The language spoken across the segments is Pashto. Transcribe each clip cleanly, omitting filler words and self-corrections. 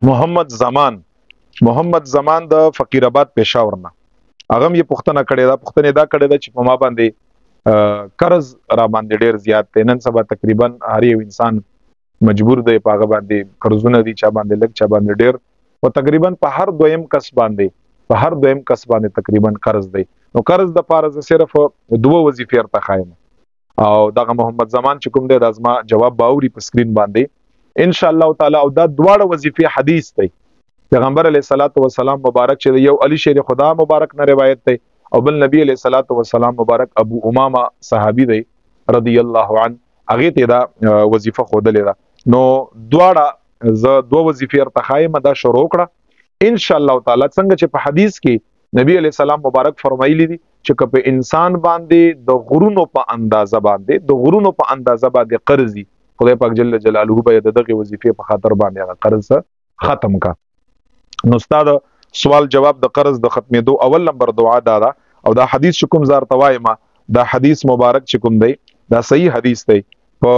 محمد زمان د فقیر آباد پېښور نه هغه یې پوښتنه کړې ده چې په ما باندې قرض را باندې ډیر زیات دی. نن سبا تقریبا هر یو انسان مجبور دی په هغه باندې قرضونه دي، چا باندې لږ چا باندې ډیر، او تقریبا په هر دویم کس باندې تقریبا قرض دی. نو قرض د پاره صرف دوه وظیفې ورته خایم او دغه محمد زمان چې کوم دی د ازما جواب باوري په سکرین باندې ان شاء الله تعالی. او دا دواړه وظیفې حدیث دی. پیغمبر علیه الصلاۃ والسلام مبارک چې یو علی شیر خدا مبارک نه روایت دی او بل نبی علیه الصلاۃ والسلام مبارک ابو امامه صحابي دی رضی الله عنه، هغه ته دا وظیفه خودلې ده. نو دواړه ز دوه وظیفې ورته خایم دا شروع کړه ان شاء الله تعالی. څنګه چې په حدیث کې نبی علیہ السلام مبارک فرمایلی دي چې کله انسان باندې د غرونو په اندازه باندې قرضي، خدای پاک جل جلاله به دغه وظیفې په خاطر باندې هغه قرض ختم کا. نو استاد سوال جواب د قرض د ختمېدو اول نمبر دعا دا او دا حدیث کوم زار توایما دا حدیث مبارک چې کوم دی دا صحیح حدیث دی. په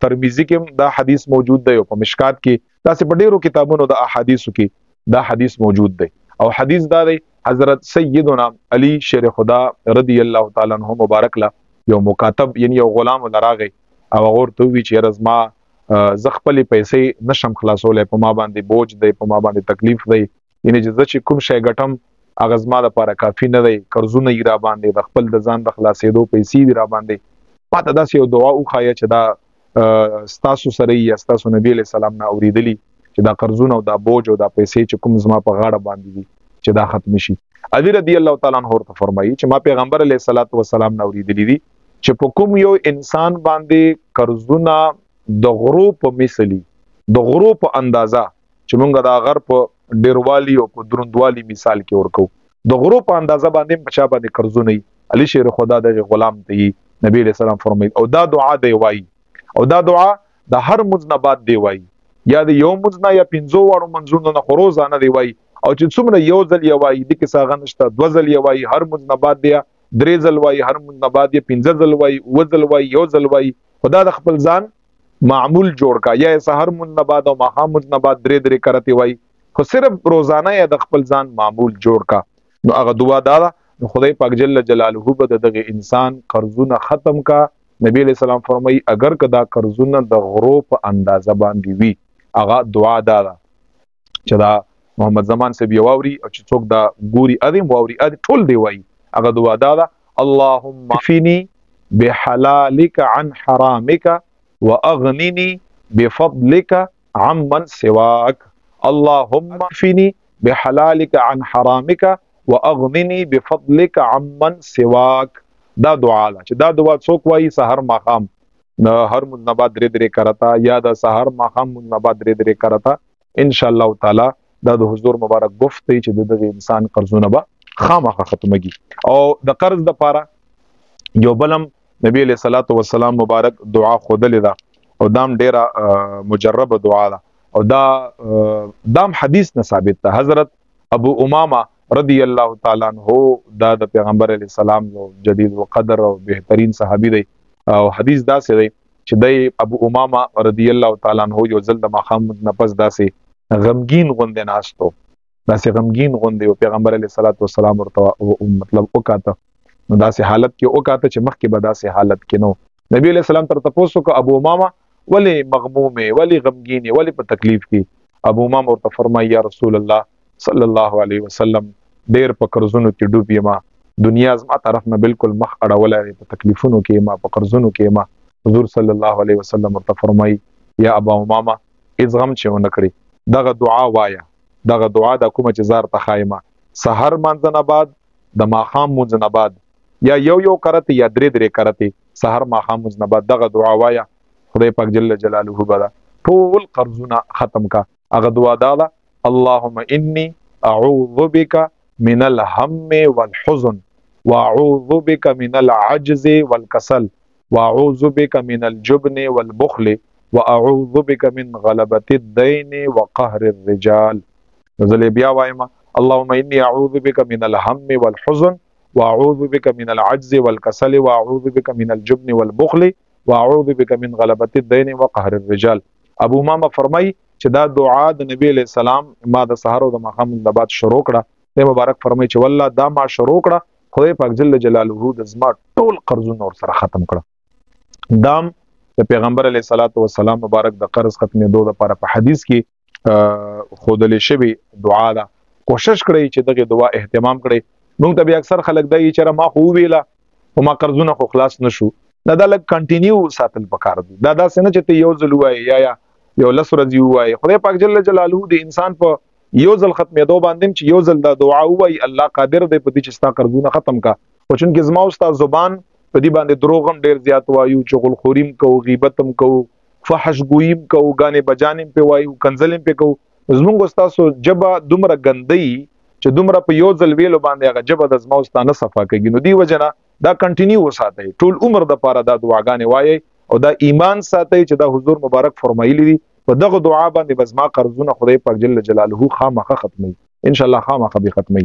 ترمذی کې دا حدیث موجود دی او په مشکات کې دا په ډیرو کتابونو د احادیثو کې دا حدیث موجود دی. او حدیث دا دی حضرت سیدنا علی شیر خدا رضی الله تعالی عنہ مبارک لا یو مکاتب یعنی یو غلام لراغی او ورته وی چې رزما زخپلی پیسې نشم خلاصولې، په ما باندې بوج دی، په ما باندې تکلیف دی، یعنی چې کوم شی ګټم اغزما لپاره کافی نه دی، قرضونه یې را باندې د خپل د ځان د خلاصېدو پیسې دی را باندې. پاته داسې یو دعا وخایه چې دا ستاسو سره یا ستاسو نبی علیہ السلام نه اوریدلی چې دا قرضونه او دا بوج او دا پیسې چې کوم زما په غاړه باندې دي چې دا ختم شي. علی رضی الله تعالی عنہ ورته فرمایي چې ما پیغمبر علیه الصلاۃ والسلام نه اوریدلی دي چې په کوم یو انسان باندې قرضونه د غرو په مثلی د غرو په اندازه چې مونږ دا غر په ډیروالي او په دروندوالي مثال کې ورکو، د غرو په اندازه باندې بچا باندې قرضونه علی شیر خدا د غلام ته نبی علیہ السلام فرمایي او دا دعا دی وای او دا دعا د هر مذنبات دی وای یا د یو مذنا یا 15 وړو منځونو نه خروزانه دی وای او چې څومره یو ځل یو وای د کې ساغه نشته دو ځل یو وای هر مذنبات دی درې ځل وای هر مذنبات دی 15 ځل وای و ځل وای یو ځل وای خدا د خپل ځان معمول جوړ کا یا سحر مذنبات او ماخام مذنبات درې کرتی وای خو صرف روزانه یا د خپل ځان معمول جوړ کا. نو هغه دعا دا نو خدای پاک جل جلاله به دغه انسان قرضونه ختم کا. نبی علیہ السلام فرمایي اگر کدا قرضونه د غرو په اندازه باندې وي هغه دعا دا چې دا محمد زمان سے بیواوري او چې څوک دا ګوري ادم واوري اد ټول دی وای هغه دعا دا اللهم فيني بحلالك عن حرامك واغنني بفضلك عمن سواك. اللهم فيني بحلالك عن حرامك واغنني بفضلك عمن سواك. دا دعا چې دا دعا څوک وایي سحر ماقام هر مذنبات درې کرتا یا د سحر ماقام مذنبات درې کرتا ان شاء الله تعالی دا د حضور مبارک گفت چې دغه انسان قرضونه به خامخا ختمږي. او د قرض د پاره یو بلم نبی علیہ الصلوۃ والسلام مبارک دعا خودلې ده او دام ډیره مجربه دعا ده او دام حدیث نه ثابت ده. حضرت ابو امامه رضی الله تعالی عنہ دا د پیغمبر علیہ السلام یو جدید وقدر او بهترین صحابي دی او حدیث دا سه دی چې د ابو امامه رضی الله تعالی عنہ یو ځل د ماخام نفس داسې غمگین غوندې ناستو داسې غمگین غوندې او پیغمبر علیہ الصلوۃ والسلام ورته مطلب وکاته نو داسې حالت کې وکاته چې مخکې به داسې حالت کې نو. نبی علیہ السلام تر تاسو کو ابو امامه ولی مغمومه ولی غمگینه ولی په تکلیف کې ابو امامه ورته فرمایي یا رسول الله صلی الله علیه وسلم ډیر په قرضونو کې ډوب یم، دنیا زما طرف نه بالکل مخ اړولای په تکلیفونو کې ما په قرضونو کې ما. حضور صلی الله علیه وسلم ورته فرمایي یا ابا امامه از غم چې ونه کړی دغه دعا وایا، دغه دعا د کومه چې زار ته خایمه سحر مانځنه بعد د ماخام مونځنه بعد یا یو کرته یا درې کرته سحر ماخام مونځنه بعد دغه دعا وایا خدای پاک جل جلاله بدا ټول قرضونه ختم کا. هغه دعا دا اللهم اني اعوذ بك من الهم والحزن واعوذ بك من العجز والكسل واعوذ بك من الجبن والبخل واعوذ بك من غلبة الدين وقهر الرجال. نزل بیا وایما اللهم اني اعوذ بك من الهم والحزن واعوذ بك من العجز والكسل واعوذ بك من الجبن والبخل واعوذ بك من غلبة الدين وقهر الرجال. ابو امامه فرمای چې دا دعا د نبی علیہ السلام ما د سحر او د ماښام د بعد شروع کړه د مبارک فرمایي چې والله دا ما شروع کړه خدای پاک جل جلاله د زما ټول قرضونه ور سره ختم کړه. دام د پیغمبر علیه الصلاۃ والسلام مبارک د قرض ختمېدو لپاره په حدیث کې ښودل شوی دعا ده. کوشش کړئ چې دغه دعا اهتمام کړئ. موږ ته بیا اکثر خلک دی چې ما خو ویله او ما قرضونه خو خلاص نشو. دا لږ کنټینیو ساتل پکار دي. دا داسې نه چې ته یو ځل وایې یا یو لس ورځې ووایې. خدای پاک جل جلاله د انسان په یو ځل ختمېدو باندې چې یو ځل دا دعا ووایي الله قادر دی په دې چې ستا قرضونه ختم کا. خو چونکې زما او ستا زبان په دې باندې دروغ هم ډېر زیات وایو، چغلخوري هم کوو، غیبت هم کوو، فحش ګویي هم کوو، ګانې بجانې هم پې وایو، کنځل هم پې کوو. زمونږ ستاسو ژبه دومره ګندۍ چې دومره په یو ځل ویلو باندې هغه ژبه د زما او ستا نه صفا کېږي. نو دې وجه نه دا کنټینیو وساتئ، ټول عمر دپاره دا دعاګانې وایئ او دا ایمان ساتئ چې دا حضور مبارک فرمایلی دي په دغه دعا باندې به زما قرضونه خدای پاک جل جلاله خامخا ختموي. انشاءالله خامخا به ختموي.